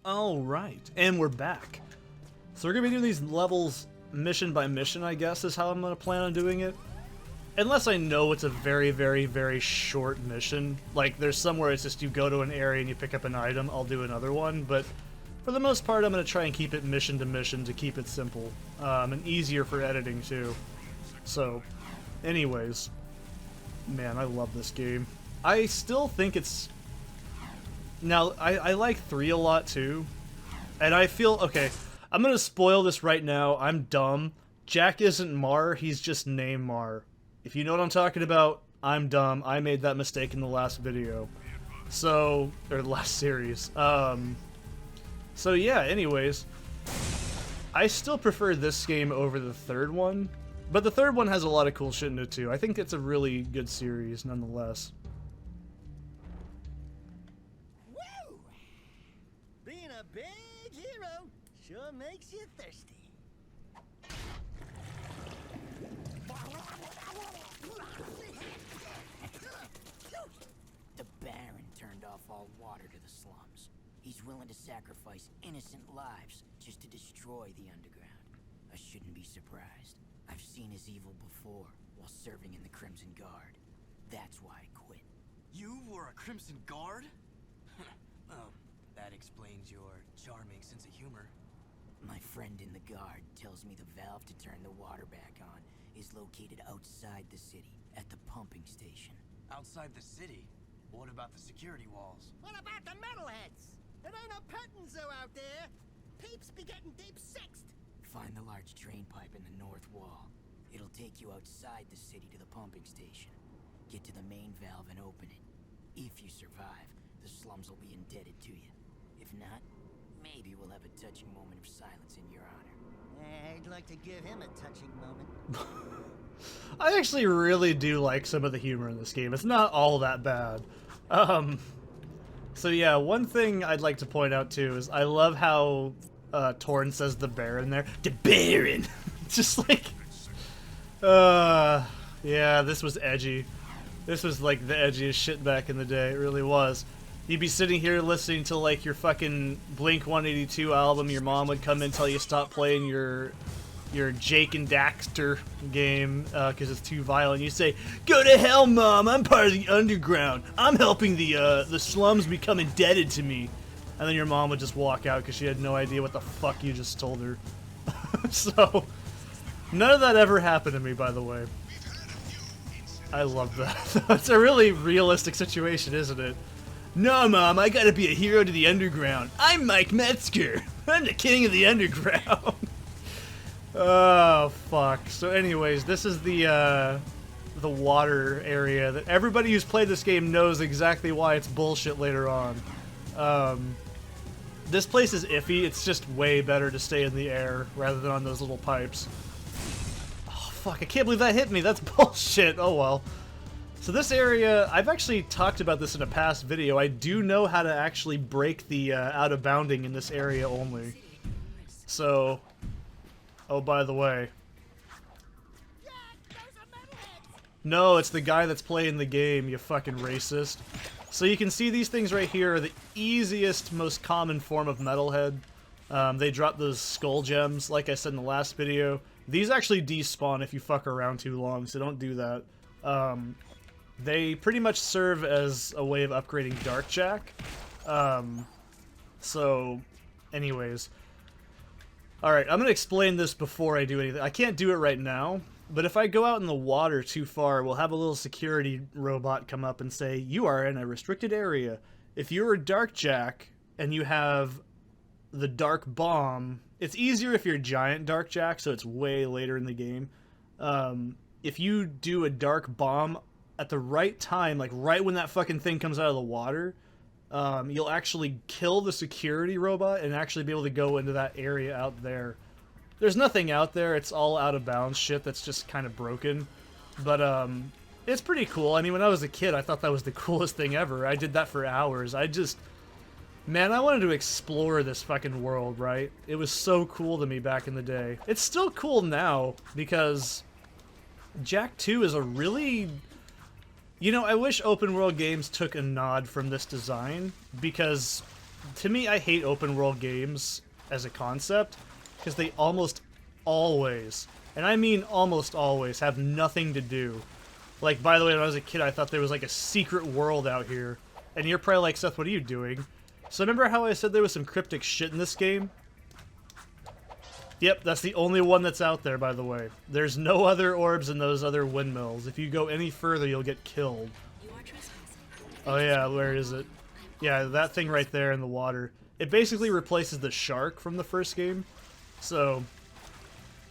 Alright, and we're back. So we're going to be doing these levels mission by mission, I guess, is how I'm going to plan on doing it. Unless I know it's a very, very, very short mission. Like, there's somewhere it's just you go to an area and you pick up an item, I'll do another one. But for the most part, I'm going to try and keep it mission to mission to keep it simple. And easier for editing, too. So, anyways. Man, I love this game. I still think it's... Now, I like 3 a lot, too. And I feel... Okay, I'm gonna spoil this right now. I'm dumb. Jack isn't Mar, he's just named Mar. If you know what I'm talking about, I'm dumb. I made that mistake in the last video. So... Or last series. So yeah, anyways. I still prefer this game over the third one. But the third one has a lot of cool shit in it, too. I think it's a really good series, nonetheless. Woo! Being a big hero sure makes you thirsty. The Baron turned off all water to the slums. He's willing to sacrifice innocent lives just to destroy the underground. I shouldn't be surprised. I've seen his evil before, while serving in the Crimson Guard. That's why I quit. You were a Crimson Guard? Well, that explains your charming sense of humor. My friend in the Guard tells me the valve to turn the water back on is located outside the city, at the pumping station. Outside the city? What about the security walls? What about the metalheads? There ain't no petting zoo out there. Peeps be getting deep sexed. Find the large drain pipe in the north wall. It'll take you outside the city to the pumping station. Get to the main valve and open it. If you survive, the slums will be indebted to you. If not, maybe we'll have a touching moment of silence in your honor. I'd like to give him a touching moment. I actually really do like some of the humor in this game. It's not all that bad. So yeah, one thing I'd like to point out too is I love how Torn says the Baron there. The Baron! Just like... yeah, this was edgy. This was like the edgiest shit back in the day. It really was. You'd be sitting here listening to like your fucking Blink 182 album. Your mom would come in and tell you stop playing your Jake and Daxter game because it's too violent. You say, "Go to hell, Mom! I'm part of the underground. I'm helping the slums become indebted to me." And then your mom would just walk out because she had no idea what the fuck you just told her. So, none of that ever happened to me, by the way. I love that. It's a really realistic situation, isn't it? No, Mom, I gotta be a hero to the underground. I'm Mike Metzger. I'm the king of the underground. Oh, fuck. So anyways, this is the water area that everybody who's played this game knows exactly why it's bullshit later on. This place is iffy. It's just way better to stay in the air rather than on those little pipes. Oh, fuck. I can't believe that hit me. That's bullshit. Oh, well. So this area, I've actually talked about this in a past video. I do know how to actually break the out-of-bounding in this area only. So, oh, by the way. No, it's the guy that's playing the game, you fucking racist. So you can see these things right here are the easiest, most common form of metalhead. They drop those skull gems, like I said in the last video. These actually despawn if you fuck around too long, so don't do that. They pretty much serve as a way of upgrading Darkjack. So, anyways. Alright, I'm going to explain this before I do anything. I can't do it right now, but if I go out in the water too far, we'll have a little security robot come up and say, "You are in a restricted area. If you're a Darkjack and you have the Dark Bomb," it's easier if you're a giant Darkjack, so it's way later in the game. If you do a Dark Bomb at the right time, like right when that fucking thing comes out of the water, you'll actually kill the security robot and actually be able to go into that area out there. There's nothing out there, it's all out of bounds shit that's just kind of broken. But, it's pretty cool. I mean, when I was a kid, I thought that was the coolest thing ever. I did that for hours. Man, I wanted to explore this fucking world, right? It was so cool to me back in the day. It's still cool now, because Jak 2 is a really... You know, I wish open world games took a nod from this design, because to me, I hate open world games as a concept because they almost always, and I mean almost always, have nothing to do. Like, by the way, when I was a kid, I thought there was like a secret world out here. And you're probably like, Seth, what are you doing? So remember how I said there was some cryptic shit in this game? Yep, that's the only one that's out there, by the way. There's no other orbs in those other windmills. If you go any further, you'll get killed. Oh yeah, where is it? Yeah, that thing right there in the water. It basically replaces the shark from the first game. So,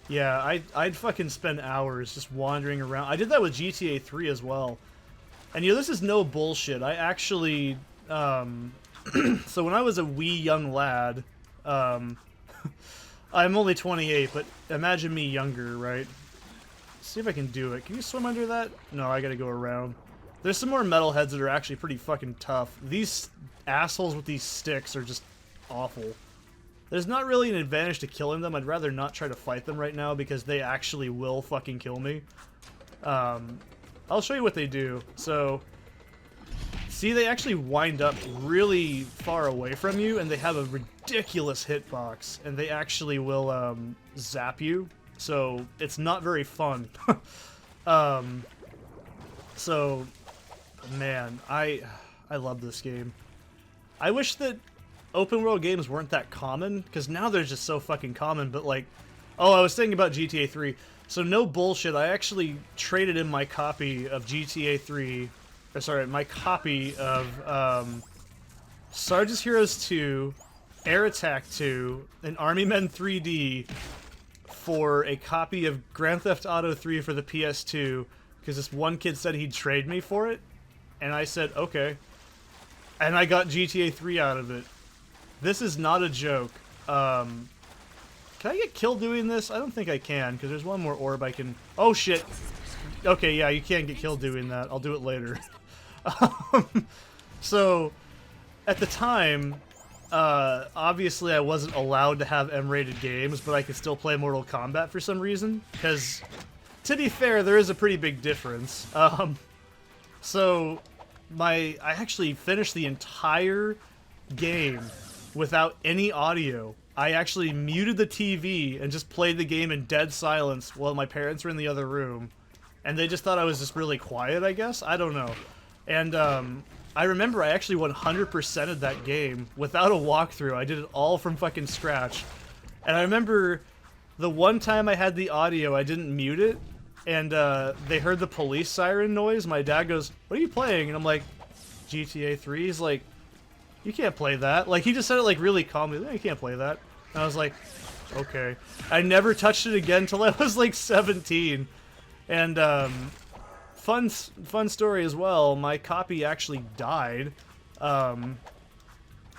yeah, I'd fucking spend hours just wandering around. I did that with GTA 3 as well. And, you know, this is no bullshit. I actually, so when I was a wee young lad, I'm only 28, but imagine me younger, right? See if I can do it. Can you swim under that? No, I gotta go around. There's some more metalheads that are actually pretty fucking tough. These assholes with these sticks are just awful. There's not really an advantage to killing them. I'd rather not try to fight them right now because they actually will fucking kill me. I'll show you what they do. So, see, they actually wind up really far away from you, and they have a ridiculous hitbox, and they actually will zap you. So it's not very fun. So, man, I love this game. I wish that open world games weren't that common, because now they're just so fucking common, but like, oh, I was thinking about GTA 3. So no bullshit, I actually traded in my copy of GTA 3, or sorry, my copy of Sarge's Heroes 2, Air Attack 2, and Army Men 3D for a copy of Grand Theft Auto 3 for the PS2, because this one kid said he'd trade me for it, and I said, okay. And I got GTA 3 out of it. This is not a joke. Can I get killed doing this? I don't think I can, because there's one more orb I can... Oh, shit. Okay, yeah, you can't get killed doing that. I'll do it later. So, at the time, obviously I wasn't allowed to have M-rated games, but I could still play Mortal Kombat for some reason, because, to be fair, there is a pretty big difference. So, I actually finished the entire game without any audio. I actually muted the TV and just played the game in dead silence while my parents were in the other room. And they just thought I was just really quiet, I guess? I don't know. And I remember I actually 100%ed that game without a walkthrough. I did it all from fucking scratch. And I remember the one time I had the audio, I didn't mute it. And they heard the police siren noise. My dad goes, "What are you playing?" And I'm like, GTA 3? He's like, "You can't play that." Like, he just said it like really calmly. "You can't play that." And I was like, okay. I never touched it again until I was like 17. And fun story as well. My copy actually died, and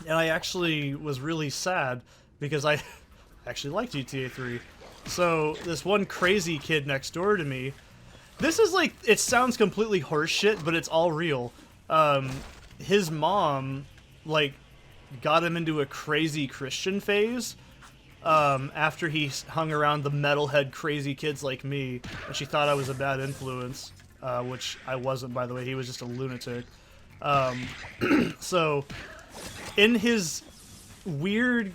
I actually was really sad because I actually liked GTA 3. So this one crazy kid next door to me. This is like, it sounds completely horseshit, but it's all real. His mom, like, got him into a crazy Christian phase after he hung around the metalhead crazy kids like me, and she thought I was a bad influence, which I wasn't, by the way. He was just a lunatic. So, in his weird,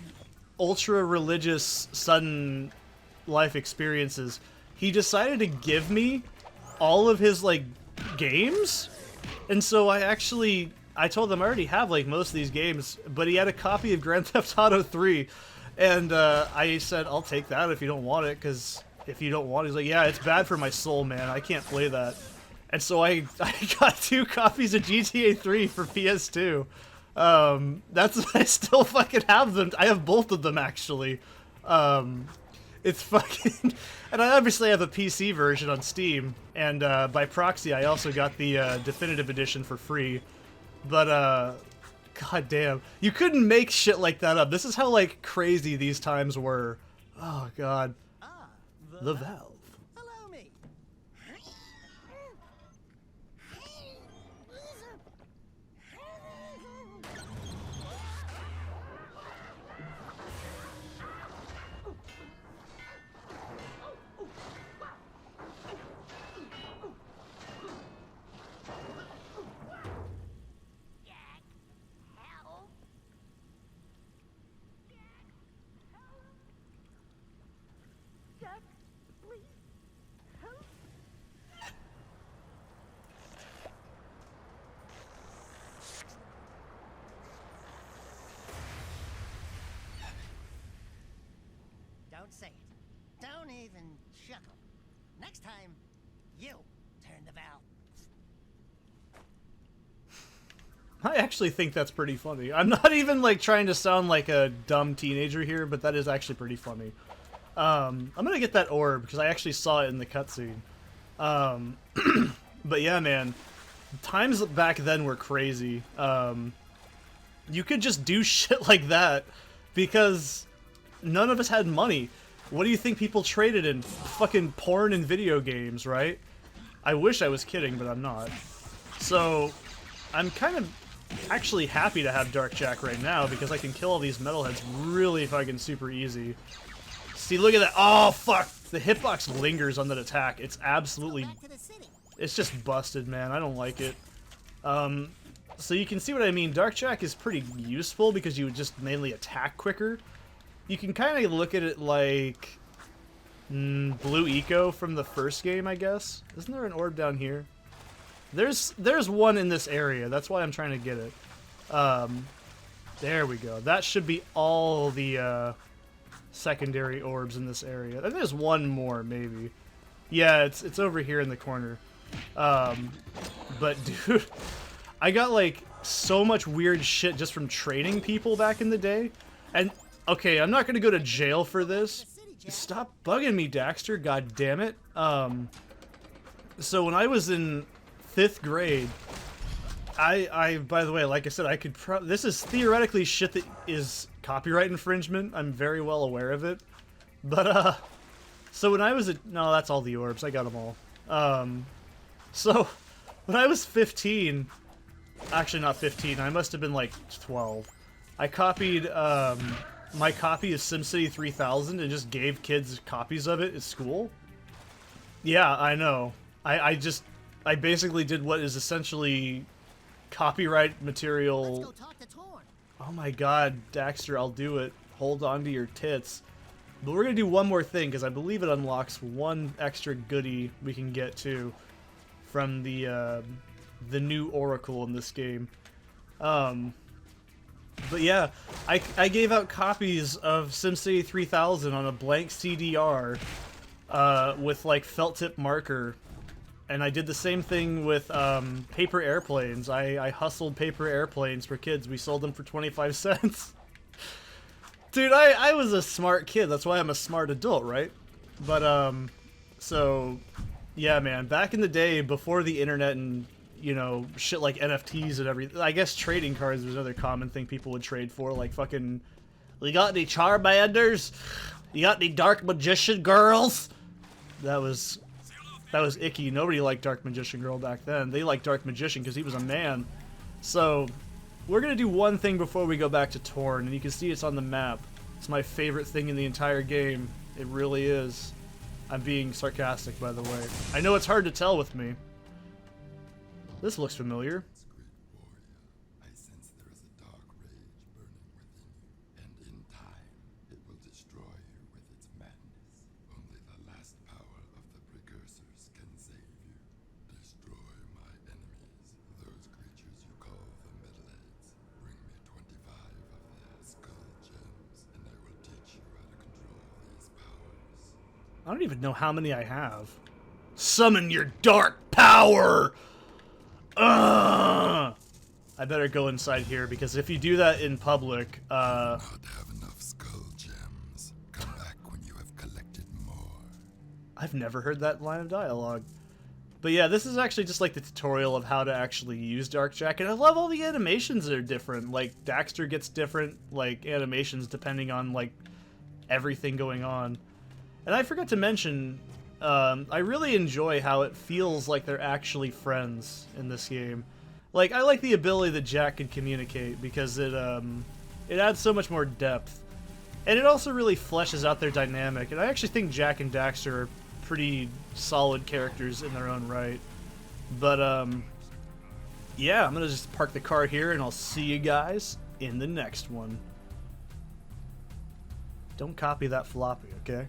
ultra-religious, sudden life experiences, he decided to give me all of his, like, games, and so I told him I already have, like, most of these games, but he had a copy of Grand Theft Auto 3, and I said, "I'll take that if you don't want it," because if you don't want it, he's like, "Yeah, it's bad for my soul, man. I can't play that." And so I got 2 copies of GTA 3 for PS2. I still fucking have them. I have both of them, actually. It's fucking... And I obviously have a PC version on Steam, and by proxy I also got the Definitive Edition for free. But, god damn. You couldn't make shit like that up. This is how, like, crazy these times were. Oh, god. Ah, The Valve. Allow me. Don't say it. Don't even chuckle. Next time, you turn the valve. I actually think that's pretty funny. I'm not even like trying to sound like a dumb teenager here, but that is actually pretty funny. I'm gonna get that orb because I actually saw it in the cutscene. But yeah, man, times back then were crazy. You could just do shit like that because none of us had money. What do you think people traded in? Fucking porn and video games, right? I wish I was kidding, but I'm not. So, I'm kind of actually happy to have Dark Jack right now because I can kill all these metalheads really fucking super easy. See, look at that. Oh, fuck. The hitbox lingers on that attack. It's absolutely... Back to the city. It's just busted, man. I don't like it. So you can see what I mean. Dark Jack is pretty useful because you would just mainly attack quicker. You can kind of look at it like Blue Eco from the first game, I guess. Isn't there an orb down here? There's one in this area. That's why I'm trying to get it. There we go. That should be all the secondary orbs in this area. I think there's one more, maybe. Yeah, it's over here in the corner. But dude, I got like so much weird shit just from trading people back in the day. And okay, I'm not gonna go to jail for this. Stop bugging me, Daxter. God damn it. So when I was in 5th grade, I by the way, like I said, I could this is theoretically shit that is copyright infringement. I'm very well aware of it. But so when I was no, that's all the orbs. I got them all. So when I was 15, actually not 15, I must have been like 12. I copied my copy of SimCity 3000 and just gave kids copies of it at school. Yeah, I know. I basically did what is essentially copyright material. Let's go talk to Torn. Oh my god, Daxter, I'll do it. Hold on to your tits. But we're gonna do one more thing because I believe it unlocks one extra goodie we can get too from the new Oracle in this game. But yeah, I gave out copies of SimCity 3000 on a blank CDR with like felt tip marker. And I did the same thing with paper airplanes. I hustled paper airplanes for kids. We sold them for 25 cents. Dude, I was a smart kid. That's why I'm a smart adult, right? But, so, yeah, man. Back in the day, before the internet and, you know, shit like NFTs and everything, I guess trading cards was another common thing people would trade for. Like, fucking, you got any Charbanders? You got any Dark Magician girls? That was icky. Nobody liked Dark Magician Girl back then. They liked Dark Magician because he was a man. So, we're going to do one thing before we go back to Torn, and you can see it's on the map. It's my favorite thing in the entire game. It really is. I'm being sarcastic, by the way. I know it's hard to tell with me. This looks familiar. I sense there is a dark rage burning within you, and in time, it will destroy you with its madness. Only the last power of the precursors can save you. Destroy my enemies, those creatures you call the Metalheads. Bring me 25 of their skull gems, and I will teach you how to control these powers. I don't even know how many I have. Summon your dark power! I better go inside here because if you do that in public, Not have enough skull gems. Come back when you have collected more. I've never heard that line of dialogue. But yeah, this is actually just like the tutorial of how to actually use Dark Jack, and I love all the animations that are different. Like, Daxter gets different, like, animations depending on, like, everything going on. And I forgot to mention, I really enjoy how it feels like they're actually friends in this game. Like, I like the ability that Jack can communicate because it adds so much more depth. And it also really fleshes out their dynamic, and I actually think Jack and Daxter are pretty solid characters in their own right. But, yeah, I'm gonna just park the car here, and I'll see you guys in the next one. Don't copy that floppy, okay?